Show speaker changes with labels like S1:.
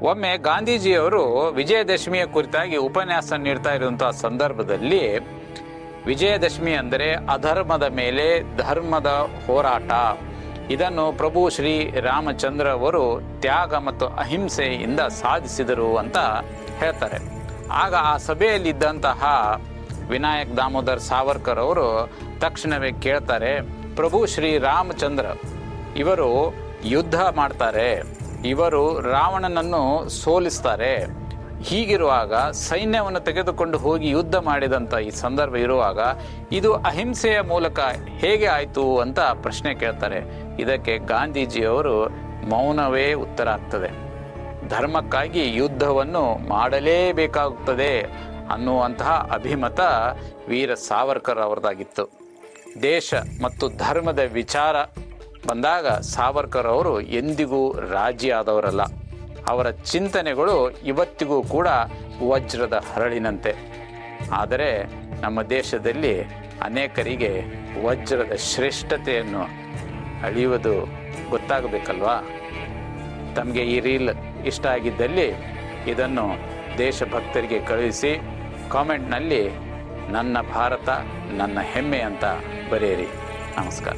S1: ಒಮ್ಮೆ ಗಾಂಧೀಜಿಯವರು ವಿಜಯದಶಮಿಯ ಕುರಿತಾಗಿ ಉಪನ್ಯಾಸ ನೀಡ್ತಾ ಇರುವಂತಹ ಸಂದರ್ಭದಲ್ಲಿ ವಿಜಯದಶಮಿ ಅಂದರೆ ಅಧರ್ಮದ ಮೇಲೆ ಧರ್ಮದ ಹೋರಾಟ, ಇದನ್ನು ಪ್ರಭು ಶ್ರೀ ರಾಮಚಂದ್ರ ಅವರು ತ್ಯಾಗ ಮತ್ತು ಅಹಿಂಸೆಯಿಂದ ಸಾಧಿಸಿದರು ಅಂತ ಹೇಳ್ತಾರೆ. ಆಗ ಆ ಸಭೆಯಲ್ಲಿದ್ದಂತಹ ವಿನಾಯಕ್ ದಾಮೋದರ್ ಸಾವರ್ಕರ್ ಅವರು ತಕ್ಷಣವೇ ಕೇಳ್ತಾರೆ, ಪ್ರಭು ಶ್ರೀ ರಾಮಚಂದ್ರ ಇವರು ಯುದ್ಧ ಮಾಡ್ತಾರೆ, ಇವರು ರಾವಣನನ್ನು ಸೋಲಿಸ್ತಾರೆ. ಹೀಗಿರುವಾಗ ಸೈನ್ಯವನ್ನು ತೆಗೆದುಕೊಂಡು ಹೋಗಿ ಯುದ್ಧ ಮಾಡಿದಂಥ ಈ ಸಂದರ್ಭ ಇರುವಾಗ ಇದು ಅಹಿಂಸೆಯ ಮೂಲಕ ಹೇಗೆ ಆಯಿತು ಅಂತ ಪ್ರಶ್ನೆ ಕೇಳ್ತಾರೆ. ಇದಕ್ಕೆ ಗಾಂಧೀಜಿಯವರು ಮೌನವೇ ಉತ್ತರ ಆಗ್ತದೆ. ಧರ್ಮಕ್ಕಾಗಿ ಯುದ್ಧವನ್ನು ಮಾಡಲೇಬೇಕಾಗುತ್ತದೆ ಅನ್ನುವಂತಹ ಅಭಿಮತ ವೀರ ಸಾವರ್ಕರ್ ಅವರದಾಗಿತ್ತು. ದೇಶ ಮತ್ತು ಧರ್ಮದ ವಿಚಾರ ಬಂದಾಗ ಸಾವರ್ಕರ್ ಅವರು ಎಂದಿಗೂ ರಾಜಿ ಆದವರಲ್ಲ. ಅವರ ಚಿಂತನೆಗಳು ಇವತ್ತಿಗೂ ಕೂಡ ವಜ್ರದ ಹರಳಿನಂತೆ. ಆದರೆ ನಮ್ಮ ದೇಶದಲ್ಲಿ ಅನೇಕರಿಗೆ ವಜ್ರದ ಶ್ರೇಷ್ಠತೆಯನ್ನು ಅಳಿಯುವುದು ಗೊತ್ತಾಗಬೇಕಲ್ವಾ? ತಮಗೆ ಈ ರೀಲ್ ಇಷ್ಟ ಆಗಿದ್ದಲ್ಲಿ ಇದನ್ನು ದೇಶಭಕ್ತರಿಗೆ ಕಳುಹಿಸಿ ಕಾಮೆಂಟ್ನಲ್ಲಿ ನನ್ನ ಭಾರತ ನನ್ನ ಹೆಮ್ಮೆ ಅಂತ ಬರೆಯಿರಿ. ನಮಸ್ಕಾರ.